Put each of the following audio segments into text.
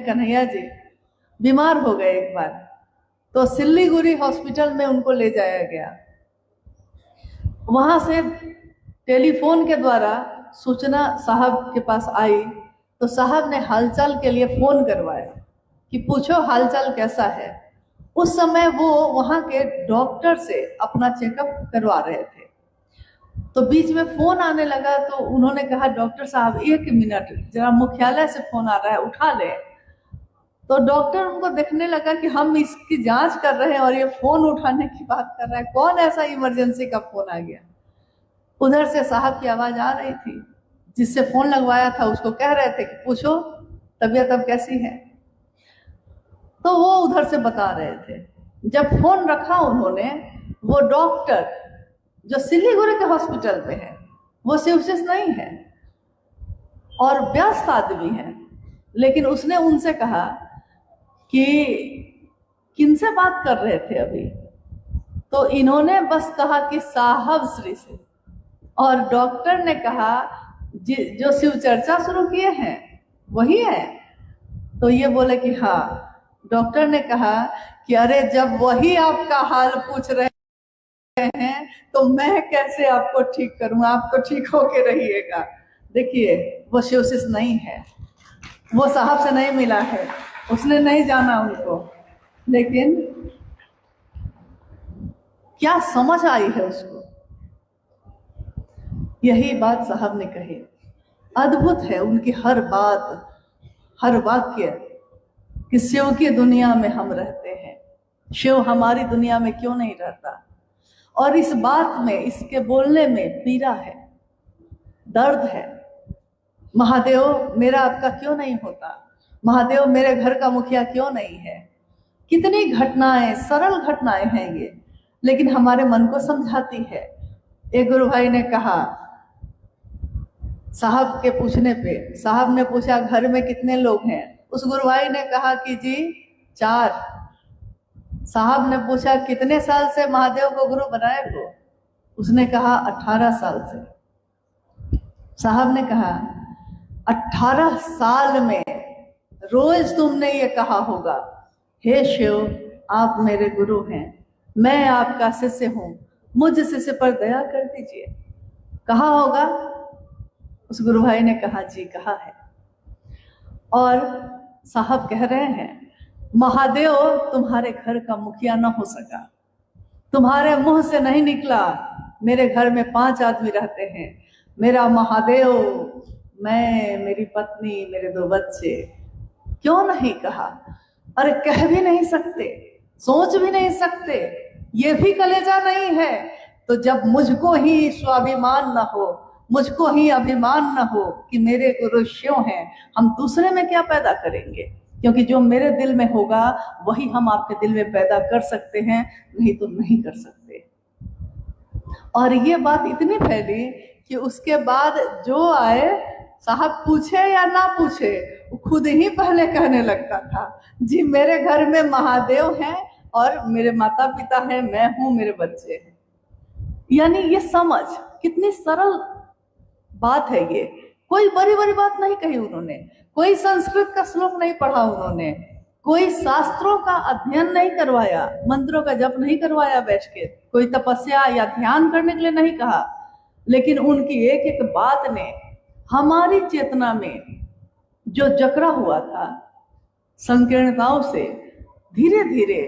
कन्हैया जी बीमार हो गए एक बार, तो सिल्लीगुड़ी हॉस्पिटल में उनको ले जाया गया। वहां से टेलीफोन के द्वारा सूचना साहब के पास आई, तो साहब ने हालचाल के लिए फोन करवाया कि पूछो हालचाल कैसा है। उस समय वो वहां के डॉक्टर से अपना चेकअप करवा रहे थे, तो बीच में फोन आने लगा, तो उन्होंने कहा डॉक्टर साहब 1 मिनट, जरा मुख्यालय से फोन आ रहा है, उठा ले। तो डॉक्टर उनको देखने लगा कि हम इसकी जांच कर रहे हैं और ये फोन उठाने की बात कर रहा है, कौन ऐसा इमरजेंसी का फोन आ गया। उधर से साहब की आवाज आ रही थी, जिससे फोन लगवाया था उसको कह रहे थे कि पूछो तबीयत अब कैसी है। तो वो उधर से बता रहे थे। जब फोन रखा उन्होंने, वो डॉक्टर जो सिल्लीगुड़ी के हॉस्पिटल में है, वो शिवशिष नहीं है और व्यस्त आदमी है, लेकिन उसने उनसे कहा कि किनसे बात कर रहे थे अभी। तो इन्होंने बस कहा कि साहब श्री से, और डॉक्टर ने कहा जो शिव चर्चा शुरू किए हैं वही है। तो ये बोले कि हाँ। डॉक्टर ने कहा कि अरे जब वही आपका हाल पूछ रहे हैं तो मैं कैसे आपको ठीक करूं, आप तो ठीक होके रहिएगा। देखिए वो शिवशिष नहीं है, वो साहब से नहीं मिला है, उसने नहीं जाना उनको, लेकिन क्या समझ आई है उसको, यही बात साहब ने कही। अद्भुत है उनकी हर बात, हर वाक्य, कि शिव की दुनिया में हम रहते हैं, शिव हमारी दुनिया में क्यों नहीं रहता। और इस बात में, इसके बोलने में पीड़ा है, दर्द है। महादेव मेरा आपका क्यों नहीं होता, महादेव मेरे घर का मुखिया क्यों नहीं है। कितनी घटनाएं, सरल घटनाएं हैं ये, लेकिन हमारे मन को समझाती है। एक गुरु भाई ने कहा, साहब के पूछने पे, साहब ने पूछा घर में कितने लोग हैं, उस गुरु भाई ने कहा कि जी 4। साहब ने पूछा कितने साल से महादेव को गुरु बनाए हो, उसने कहा 18 साल से। साहब ने कहा 18 साल में रोज तुमने ये कहा होगा, हे शिव आप मेरे गुरु हैं, मैं आपका शिष्य हूं, मुझ शिष्य पर दया कर दीजिए। कहा होगा? उस गुरु भाई ने कहा जी कहा है। और साहब कह रहे हैं महादेव तुम्हारे घर का मुखिया न हो सका, तुम्हारे मुंह से नहीं निकला मेरे घर में 5 आदमी रहते हैं, मेरा महादेव, मैं, मेरी पत्नी, मेरे 2 बच्चे। क्यों नहीं कहा? अरे कह भी नहीं सकते, सोच भी नहीं सकते, ये भी कलेजा नहीं है। तो जब मुझको ही स्वाभिमान न हो, मुझको ही अभिमान न हो कि मेरे गुरु शिव हैं, हम दूसरे में क्या पैदा करेंगे? क्योंकि जो मेरे दिल में होगा वही हम आपके दिल में पैदा कर सकते हैं, नहीं तो नहीं कर सकते। और ये बात इतनी फैली कि उसके बाद जो आए, साहब पूछे या ना पूछे, वो खुद ही पहले कहने लगता था जी मेरे घर में महादेव हैं और मेरे माता पिता हैं, मैं हूं, मेरे बच्चे हैं। यानी ये समझ, कितनी सरल बात है ये। कोई बड़ी बड़ी बात नहीं कही उन्होंने, कोई संस्कृत का श्लोक नहीं पढ़ा उन्होंने, कोई शास्त्रों का अध्ययन नहीं करवाया, मंत्रों का जप नहीं करवाया बैठ के, कोई तपस्या या ध्यान करने के लिए नहीं कहा, लेकिन उनकी एक एक बात ने हमारी चेतना में जो जकड़ा हुआ था संकीर्णताओं से, धीरे धीरे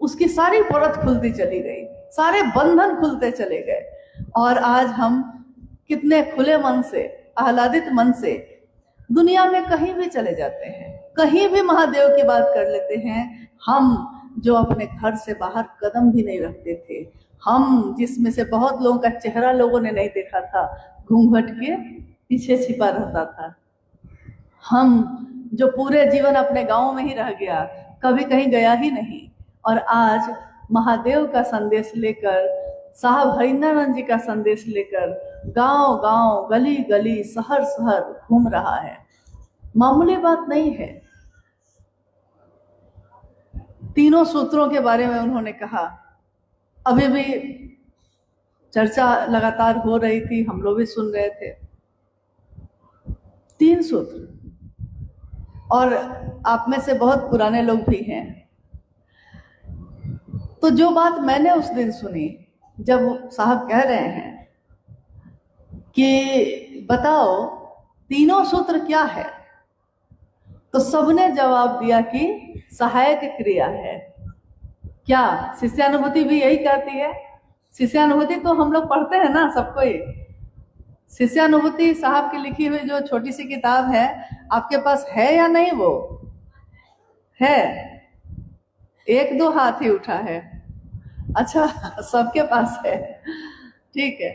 उसकी सारी परत खुलती चली गई, सारे बंधन खुलते चले गए। और आज हम कितने खुले मन से, आह्लादित मन से दुनिया में कहीं भी चले जाते हैं, कहीं भी महादेव की बात कर लेते हैं। हम जो अपने घर से बाहर कदम भी नहीं रखते थे, हम जिसमें से बहुत लोगों का चेहरा लोगों ने नहीं देखा था, घूंघट के पीछे छिपा रहता था, हम जो पूरे जीवन अपने गांव में ही रह गया, कभी कहीं गया ही नहीं, और आज महादेव का संदेश लेकर, साहब हरिंद्रानंद जी का संदेश लेकर गांव गांव, गली गली, शहर शहर घूम रहा है। मामूली बात नहीं है। 3 सूत्रों के बारे में उन्होंने कहा, अभी भी चर्चा लगातार हो रही थी, हम लोग भी सुन रहे थे। 3 सूत्र, और आप में से बहुत पुराने लोग भी हैं। तो जो बात मैंने उस दिन सुनी, जब साहब कह रहे हैं कि बताओ तीनों सूत्र क्या है, तो सबने जवाब दिया कि सहायक क्रिया है। क्या शिष्यानुभूति भी यही कहती है? शिष्यानुभूति तो हम लोग पढ़ते हैं ना, सबको ही। शिष्यानुभूति साहब की लिखी हुई जो छोटी सी किताब है, आपके पास है या नहीं? वो है? एक दो हाथ ही उठा है। अच्छा, सबके पास है, ठीक है।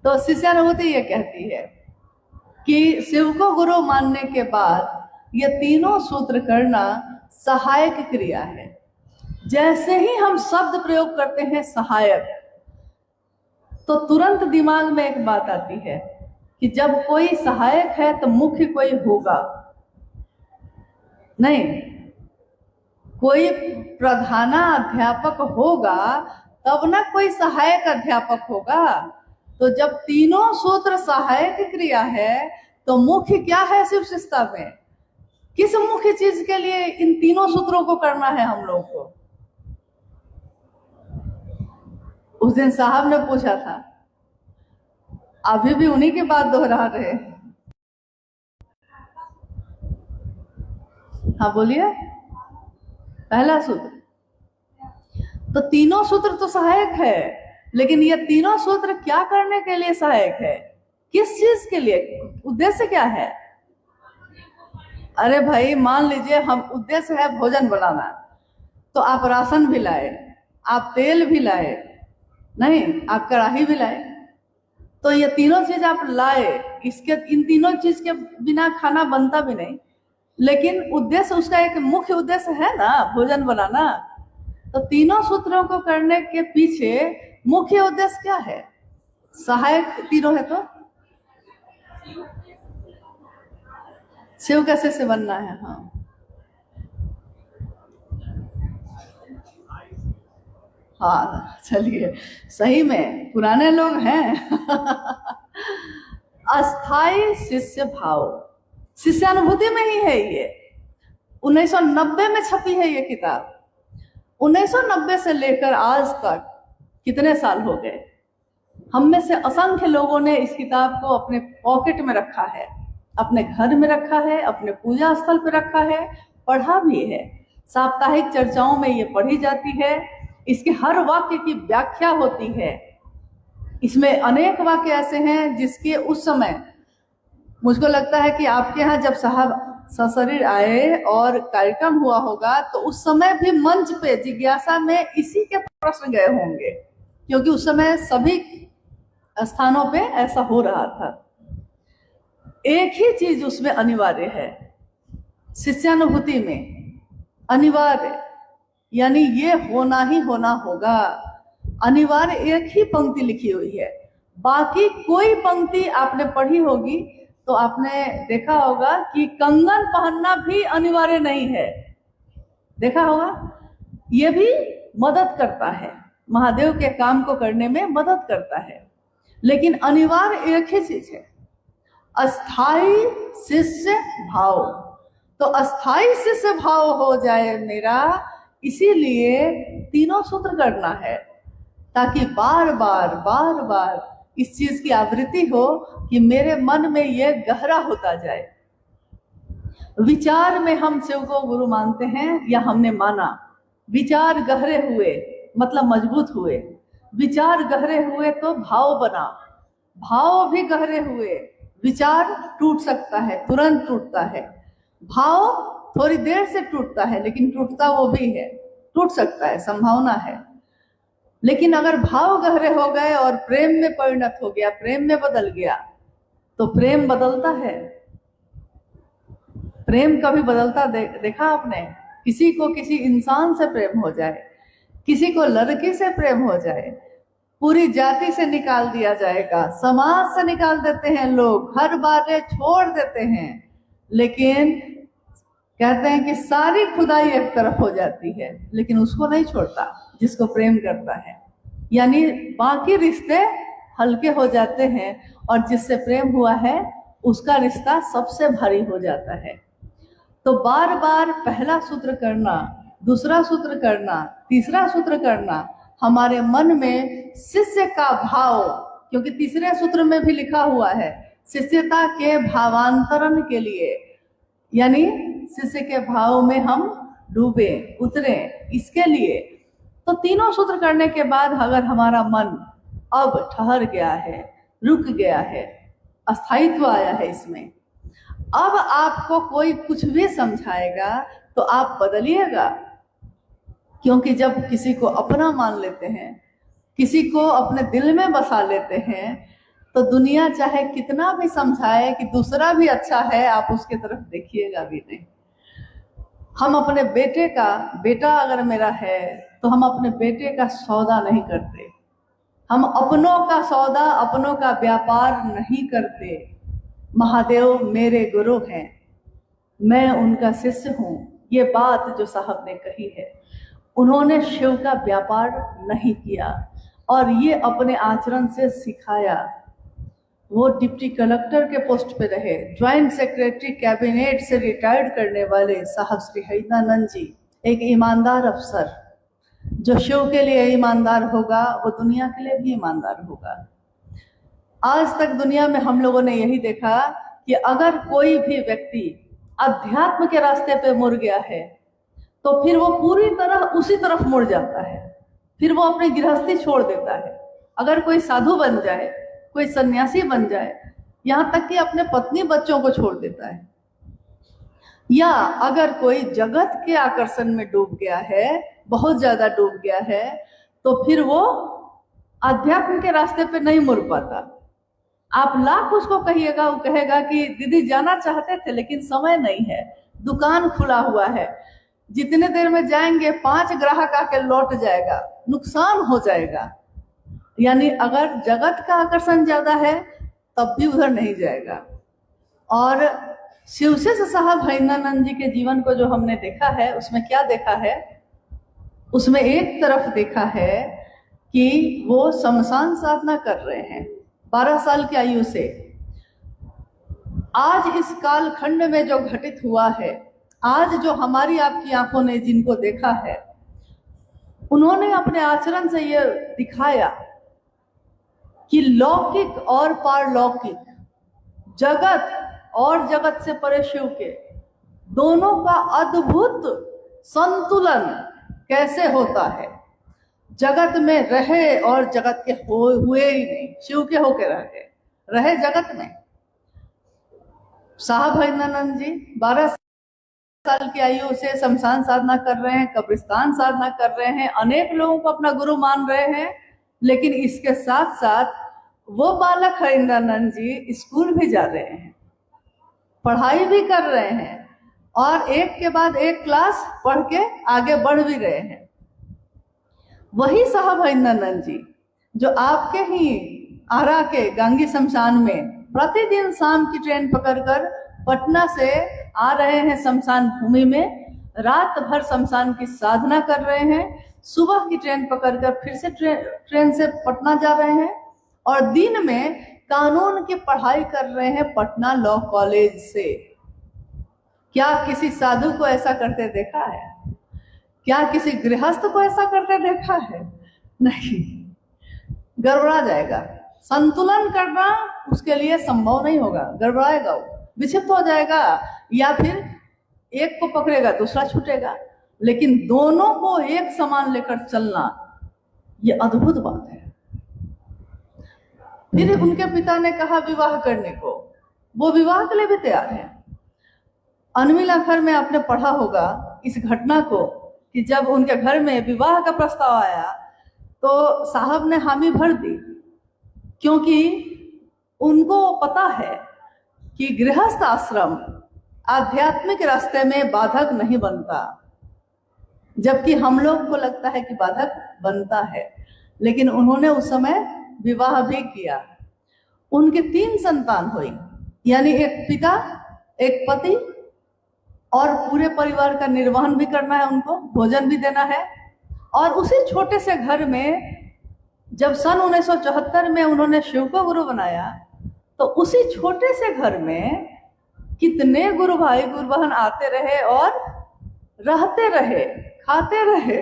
तो शिष्यानुभूति ये कहती है कि शिव को गुरु मानने के बाद ये तीनों सूत्र करना सहायक क्रिया है। जैसे ही हम शब्द प्रयोग करते हैं सहायक, तो तुरंत दिमाग में एक बात आती है कि जब कोई सहायक है तो मुख्य कोई होगा नहीं, कोई प्रधानाध्यापक होगा तब ना कोई सहायक अध्यापक होगा। तो जब तीनों सूत्र सहायक क्रिया है तो मुख्य क्या है शिव शिष्टता में? किस मुख्य चीज के लिए इन तीनों सूत्रों को करना है हम लोग को? उस दिन साहब ने पूछा था, अभी भी उन्हीं की बात दोहरा रहे। हाँ बोलिए। पहला सूत्र, तो तीनों सूत्र तो सहायक है, लेकिन ये तीनों सूत्र क्या करने के लिए सहायक है? किस चीज के लिए? उद्देश्य क्या है? अरे भाई मान लीजिए हम उद्देश्य है भोजन बनाना, तो आप राशन भी लाए, आप तेल भी लाए, नहीं आप कढ़ाई भी लाए, तो ये तीनों चीज आप लाए, इसके इन तीनों चीज के बिना खाना बनता भी नहीं। लेकिन उद्देश्य उसका एक मुख्य उद्देश्य है ना, भोजन बनाना। तो तीनों सूत्रों को करने के पीछे मुख्य उद्देश्य क्या है? सहायक तीनों है तो शिव का शिष्य बनना है। हाँ हाँ, चलिए, सही में पुराने लोग हैं। अस्थाई शिष्य भाव शिष्यानुभूति में ही है। ये 1990 में छपी है ये किताब। 1990 से लेकर आज तक कितने साल हो गए? हम में से असंख्य लोगों ने इस किताब को अपने पॉकेट में रखा है, अपने घर में रखा है, अपने पूजा स्थल पर रखा है, पढ़ा भी है। साप्ताहिक चर्चाओं में ये पढ़ी जाती है। इसके हर वाक्य की व्याख्या होती है। इसमें अनेक वाक्य ऐसे हैं जिसके उस समय मुझको लगता है कि आपके यहाँ जब साहब सशरीर आए और कार्यक्रम हुआ होगा तो उस समय भी मंच पे जिज्ञासा में इसी के प्रश्न गए होंगे, क्योंकि उस समय सभी स्थानों पे ऐसा हो रहा था। एक ही चीज उसमें अनिवार्य है, शिष्यानुभूति में अनिवार्य, यानी ये होना ही होना होगा। अनिवार्य एक ही पंक्ति लिखी हुई है। बाकी कोई पंक्ति आपने पढ़ी होगी तो आपने देखा होगा कि कंगन पहनना भी अनिवार्य नहीं है। देखा होगा, ये भी मदद करता है, महादेव के काम को करने में मदद करता है, लेकिन अनिवार्य एक ही चीज है, अस्थाई शिष्य भाव। तो अस्थाई शिष्य भाव हो जाए मेरा, इसीलिए तीनों सूत्र करना है, ताकि बार बार इस चीज की आवृत्ति हो कि मेरे मन में ये गहरा होता जाए। विचार में हम शिव को गुरु मानते हैं या हमने माना, विचार गहरे हुए मतलब मजबूत हुए, विचार गहरे हुए तो भाव बना, भाव भी गहरे हुए। विचार टूट सकता है, तुरंत टूटता है, भाव थोड़ी देर से टूटता है, लेकिन टूटता वो भी है, टूट सकता है, संभावना है। लेकिन अगर भाव गहरे हो गए और प्रेम में परिणत हो गया, प्रेम में बदल गया, तो प्रेम बदलता है। प्रेम कभी बदलता देखा आपने? किसी को किसी इंसान से प्रेम हो जाए, किसी को लड़की से प्रेम हो जाए, पूरी जाति से निकाल दिया जाएगा, समाज से निकाल देते हैं लोग, हर बातें छोड़ देते हैं, लेकिन कहते हैं कि सारी खुदाई एक तरफ हो जाती है, लेकिन उसको नहीं छोड़ता जिसको प्रेम करता है। यानी बाकी रिश्ते हल्के हो जाते हैं और जिससे प्रेम हुआ है उसका रिश्ता सबसे भारी हो जाता है। तो बार बार पहला सूत्र करना, दूसरा सूत्र करना, तीसरा सूत्र करना, हमारे मन में शिष्य का भाव, क्योंकि तीसरे सूत्र में भी लिखा हुआ है शिष्यता के भावांतरण के लिए, यानी शिष्य के भाव में हम डूबे उतरे, इसके लिए। तो तीनों सूत्र करने के बाद अगर हमारा मन अब ठहर गया है, रुक गया है, अस्थायित्व आया है इसमें, अब आपको कोई कुछ भी समझाएगा तो आप बदलिएगा। क्योंकि जब किसी को अपना मान लेते हैं, किसी को अपने दिल में बसा लेते हैं, तो दुनिया चाहे कितना भी समझाए कि दूसरा भी अच्छा है, आप उसके तरफ देखिएगा भी नहीं। हम अपने बेटे का, बेटा अगर मेरा है तो हम अपने बेटे का सौदा नहीं करते, हम अपनों का सौदा, अपनों का व्यापार नहीं करते। महादेव मेरे गुरु हैं, मैं उनका शिष्य हूँ, ये बात जो साहब ने कही है, उन्होंने शिव का व्यापार नहीं किया और ये अपने आचरण से सिखाया। वो डिप्टी कलेक्टर के पोस्ट पे रहे, ज्वाइंट सेक्रेटरी कैबिनेट से रिटायर्ड करने वाले साहब श्री हरिदानंद जी, एक ईमानदार अफसर। जो शिव के लिए ईमानदार होगा वो दुनिया के लिए भी ईमानदार होगा। आज तक दुनिया में हम लोगों ने यही देखा कि अगर कोई भी व्यक्ति अध्यात्म के रास्ते पे मुड़ गया है तो फिर वो पूरी तरह उसी तरफ मुड़ जाता है, फिर वो अपनी गृहस्थी छोड़ देता है। अगर कोई साधु बन जाए, कोई सन्यासी बन जाए, यहाँ तक कि अपने पत्नी बच्चों को छोड़ देता है। या अगर कोई जगत के आकर्षण में डूब गया है, बहुत ज्यादा डूब गया है, तो फिर वो अध्यात्म के रास्ते पे नहीं मुड़ पाता। आप लाख उसको कहिएगा, वो कहेगा कि दीदी जाना चाहते थे लेकिन समय नहीं है, दुकान खुला हुआ है, जितने देर में जाएंगे 5 ग्राहक आके लौट जाएगा, नुकसान हो जाएगा। यानी अगर जगत का आकर्षण ज्यादा है तब भी उधर नहीं जाएगा। और शिवशेष साहब हरिदानंद जी के जीवन को जो हमने देखा है, उसमें क्या देखा है? उसमें एक तरफ देखा है कि वो शमशान साधना कर रहे हैं 12 साल की आयु से। आज इस कालखंड में जो घटित हुआ है, आज जो हमारी आपकी आंखों ने जिनको देखा है, उन्होंने अपने आचरण से ये दिखाया कि लौकिक और पारलौकिक, जगत और जगत से परे शिव के, दोनों का अद्भुत संतुलन कैसे होता है। जगत में रहे और जगत के हुए ही नहीं, शिव के होके रहे जगत में। साहब हरिदानंद जी 12 साल की आयु से शमशान साधना कर रहे हैं, कब्रिस्तान साधना कर रहे हैं, अनेक लोगों को अपना गुरु मान रहे हैं। लेकिन इसके साथ साथ वो बालक हरिदानंद जी स्कूल भी जा रहे हैं, पढ़ाई भी कर रहे हैं और एक के बाद एक क्लास पढ़ के आगे बढ़ भी रहे हैं। वही साहब हरिदानंद जी जो आपके ही आरा के गांगी शमशान में प्रतिदिन शाम की ट्रेन पकड़कर पटना से आ रहे हैं शमशान भूमि में, रात भर शमशान की साधना कर रहे हैं, सुबह की ट्रेन पकड़कर फिर से ट्रेन से पटना जा रहे हैं और दिन में कानून की पढ़ाई कर रहे हैं पटना लॉ कॉलेज से। क्या किसी साधु को ऐसा करते देखा है? क्या किसी गृहस्थ को ऐसा करते देखा है? नहीं, गड़बड़ा जाएगा। संतुलन करना उसके लिए संभव नहीं होगा, गड़बड़ाएगा, वो विक्षिप्त हो जाएगा, या फिर एक को पकड़ेगा दूसरा छूटेगा। लेकिन दोनों को एक समान लेकर चलना, ये अद्भुत बात है। फिर उनके पिता ने कहा विवाह करने को, वो विवाह के लिए भी तैयार है। अनमिल अखर में आपने पढ़ा होगा इस घटना को कि जब उनके घर में विवाह का प्रस्ताव आया तो साहब ने हामी भर दी, क्योंकि उनको पता है कि गृहस्थ आश्रम आध्यात्मिक रास्ते में बाधक नहीं बनता, जबकि हम लोग को लगता है कि बाधक बनता है। लेकिन उन्होंने उस समय विवाह भी किया। उनके 3 संतान हुई, यानी एक पिता, एक पति, और पूरे परिवार का निर्वहन भी करना है, उनको भोजन भी देना है। और उसी छोटे से घर में जब सन 1974 में उन्होंने शिव को गुरु बनाया, तो उसी छोटे से घर में कितने गुरु भाई गुरु बहन आते रहे और रहते रहे, खाते रहे,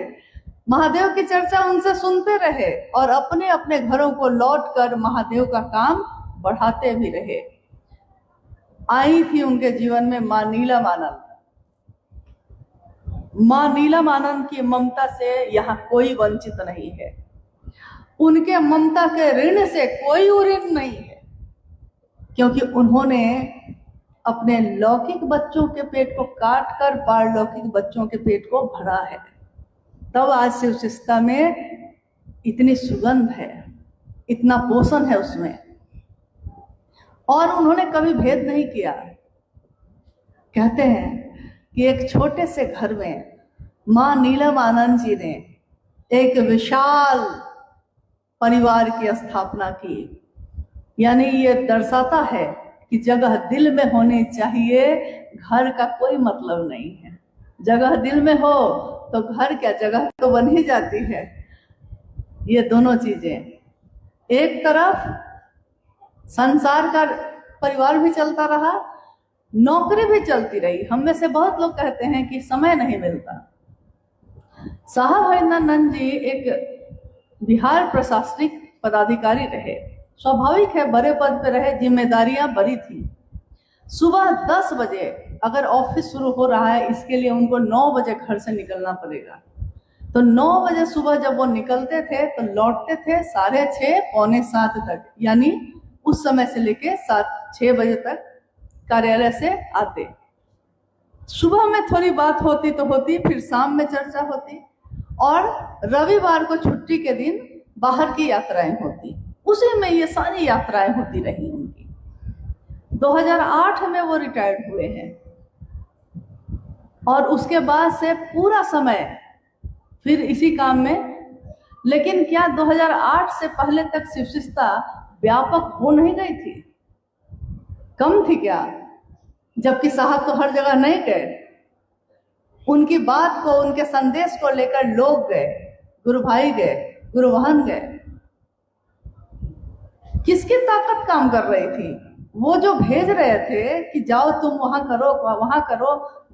महादेव की चर्चा उनसे सुनते रहे और अपने अपने घरों को लौटकर महादेव का काम बढ़ाते भी रहे। आई थी उनके जीवन में मां नीलमानंद। मां नीलमानंद की ममता से यहाँ कोई वंचित नहीं है, उनके ममता के ऋण से कोई ऋण नहीं है, क्योंकि उन्होंने अपने लौकिक बच्चों के पेट को काट कर पारलौकिक बच्चों के पेट को भरा है। तब आज शिव शिष्टता में इतनी सुगंध है, इतना पोषण है उसमें, और उन्होंने कभी भेद नहीं किया। कहते हैं कि एक छोटे से घर में मां नीलमानंद जी ने एक विशाल परिवार की स्थापना की। यानी ये दर्शाता है कि जगह दिल में होनी चाहिए, घर का कोई मतलब नहीं है। जगह दिल में हो तो घर क्या, जगह तो बन ही जाती है। ये दोनों चीजें, एक तरफ संसार का परिवार भी चलता रहा, नौकरी भी चलती रही। हम में से बहुत लोग कहते हैं कि समय नहीं मिलता। साहब हरिनानंद जी एक बिहार प्रशासनिक पदाधिकारी रहे। स्वाभाविक है, बड़े पद पे रहे, जिम्मेदारियां बड़ी थी। सुबह 10 बजे अगर ऑफिस शुरू हो रहा है, इसके लिए उनको 9 बजे घर से निकलना पड़ेगा। तो 9 बजे सुबह जब वो निकलते थे तो लौटते थे 6:30 पौने 7 तक, यानी उस समय से लेके 6 बजे तक कार्यालय से आते। सुबह में थोड़ी बात होती तो होती, फिर शाम में चर्चा होती, और रविवार को छुट्टी के दिन बाहर की यात्राएं होती। उसी में ये सारी यात्राएं होती रही उनकी। 2008 में वो रिटायर्ड हुए हैं, और उसके बाद से पूरा समय फिर इसी काम में। लेकिन क्या 2008 से पहले तक शिव शिष्टता व्यापक हो नहीं गई थी? कम थी क्या? जबकि साहब तो हर जगह नहीं गए। उनकी बात को, उनके संदेश को लेकर लोग गए, गुरु भाई गए, गुरु बहन गए। किसकी ताकत काम कर रही थी? वो जो भेज रहे थे कि जाओ तुम वहां करो, वहां करो,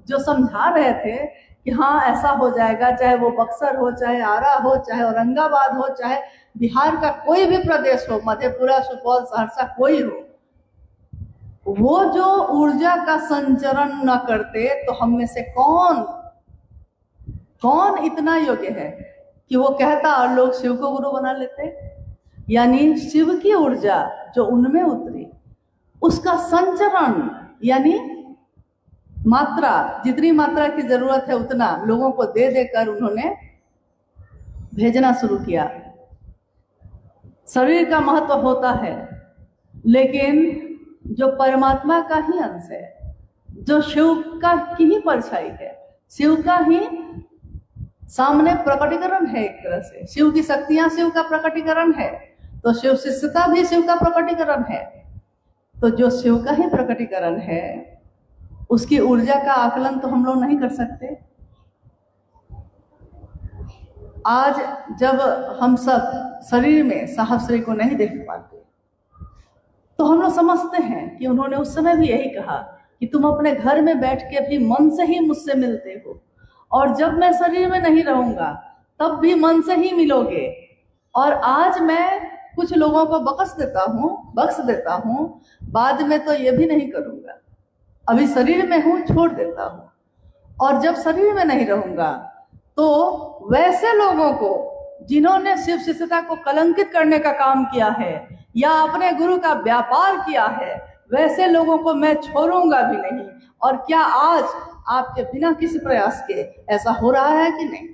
जो समझा रहे थे कि हाँ ऐसा हो जाएगा, चाहे वो बक्सर हो, चाहे आरा हो, चाहे औरंगाबाद हो, चाहे बिहार का कोई भी प्रदेश हो, मधेपुरा, सुपौल, सहरसा, कोई हो, वो जो ऊर्जा का संचरण न करते तो हम में से कौन इतना योग्य है कि वो कहता और लोग शिव को गुरु बना लेते? यानी शिव की ऊर्जा जो उनमें उतरी, उसका संचरण, यानी मात्रा, जितनी मात्रा की जरूरत है उतना लोगों को दे देकर उन्होंने भेजना शुरू किया। शरीर का महत्व होता है, लेकिन जो परमात्मा का ही अंश है, जो शिव का की ही परछाई है, शिव का ही सामने प्रकटीकरण है, एक तरह से शिव की शक्तियां शिव का प्रकटीकरण है, तो शिव शिष्यता भी शिव का प्रकटीकरण है। तो जो शिव का ही प्रकटीकरण है, उसकी ऊर्जा का आकलन तो हम लोग नहीं कर सकते। आज जब हम सब शरीर में साहब श्री को नहीं देख पाते, तो हम लोग समझते हैं कि उन्होंने उस समय भी यही कहा कि तुम अपने घर में बैठ के भी मन से ही मुझसे मिलते हो, और जब मैं शरीर में नहीं रहूंगा तब भी मन से ही मिलोगे। और आज मैं कुछ लोगों को बख्श देता हूँ, बाद में तो ये भी नहीं करूंगा। अभी शरीर में हूँ, छोड़ देता हूँ, और जब शरीर में नहीं रहूंगा तो वैसे लोगों को जिन्होंने शिव शिष्यता को कलंकित करने का काम किया है या अपने गुरु का व्यापार किया है, वैसे लोगों को मैं छोड़ूंगा भी नहीं। और क्या आज आपके बिना किसी प्रयास के ऐसा हो रहा है कि नहीं?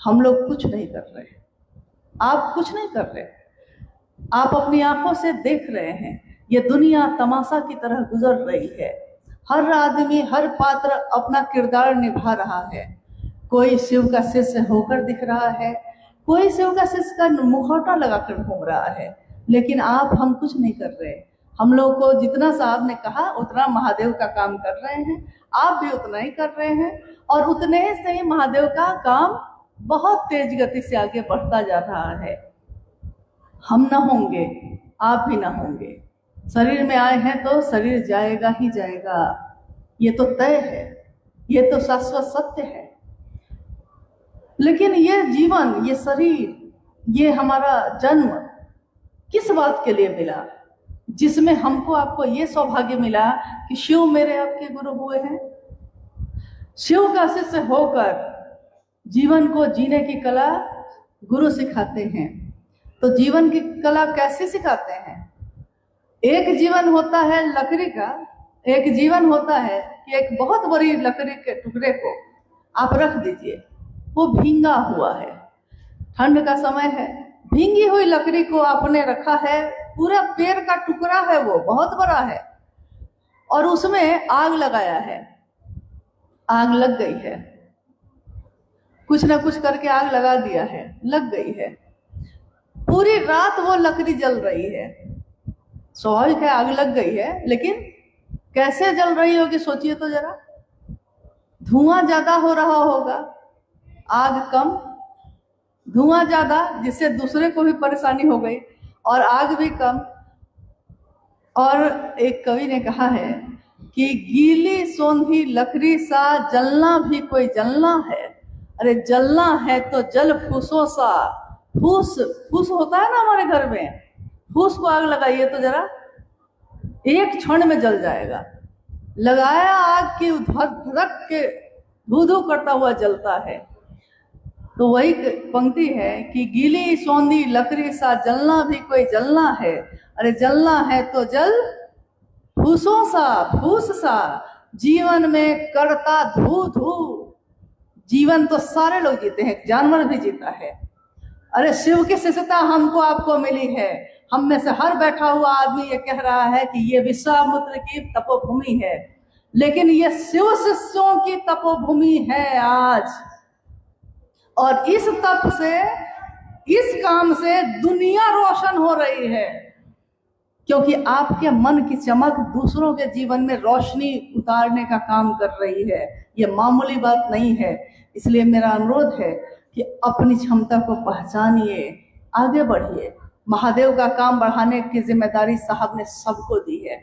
हम लोग कुछ नहीं कर रहे, आप कुछ नहीं कर रहे, आप अपनी आंखों से देख रहे हैं। ये दुनिया तमाशा की तरह गुजर रही है। हर आदमी, हर पात्र अपना किरदार निभा रहा है। कोई शिव का शिष्य होकर दिख रहा है, कोई शिव का शिष्य का मुखौटा लगाकर घूम रहा है, लेकिन हम कुछ नहीं कर रहे। हम लोग को जितना साहब ने कहा उतना महादेव का काम कर रहे हैं, आप भी उतना ही कर रहे हैं, और उतने ही से ही महादेव का काम बहुत तेज गति से आगे बढ़ता जा रहा है। हम ना होंगे, आप भी ना होंगे। शरीर में आए हैं तो शरीर जाएगा ही जाएगा। ये तो तय है, ये तो शाश्वत सत्य है। लेकिन ये जीवन, ये शरीर, ये हमारा जन्म किस बात के लिए मिला, जिसमें हमको आपको ये सौभाग्य मिला कि शिव मेरे आपके गुरु हुए हैं। शिव का शिष्य होकर जीवन को जीने की कला गुरु सिखाते हैं। तो जीवन की कला कैसे सिखाते हैं? एक जीवन होता है लकड़ी का, एक जीवन होता है कि एक बहुत बड़ी लकड़ी के टुकड़े को आप रख दीजिए, वो भींगा हुआ है, ठंड का समय है, भींगी हुई लकड़ी को आपने रखा है, पूरा पेड़ का टुकड़ा है, वो बहुत बड़ा है, और उसमें आग लगाया है, आग लग गई है, कुछ ना कुछ करके आग लगा दिया है, लग गई है, पूरी रात वो लकड़ी जल रही है। स्वाभाविक है, आग लग गई है, लेकिन कैसे जल रही होगी सोचिए तो जरा। धुआं ज्यादा हो रहा होगा, आग कम, धुआं ज्यादा, जिससे दूसरे को भी परेशानी हो गई, और आग भी कम। और एक कवि ने कहा है कि गीली सोंधी लकड़ी सा जलना भी कोई जलना है। अरे जलना है तो जल फूसों सा। फूस, फूस होता है ना हमारे घर में, फूस को आग लगाइए तो जरा, एक क्षण में जल जाएगा। लगाया आग की, धड़क के धू धू करता हुआ जलता है। तो वही पंक्ति है कि गीली सौंधी लकड़ी सा जलना भी कोई जलना है। अरे जलना है तो जल फूसों सा, फूस सा। जीवन में करता धू धू। जीवन तो सारे लोग जीते हैं, जानवर भी जीता है। अरे शिव की शिष्यता हमको आपको मिली है। हम में से हर बैठा हुआ आदमी ये कह रहा है कि ये विश्वामित्र की तपोभूमि है, लेकिन ये शिव शिष्यों की तपोभूमि है आज। और इस तप से, इस काम से दुनिया रोशन हो रही है, क्योंकि आपके मन की चमक दूसरों के जीवन में रोशनी उतारने का काम कर रही है। ये मामूली बात नहीं है। इसलिए मेरा अनुरोध है कि अपनी क्षमता को पहचानिए, आगे बढ़िए। महादेव का काम बढ़ाने की जिम्मेदारी साहब ने सबको दी है।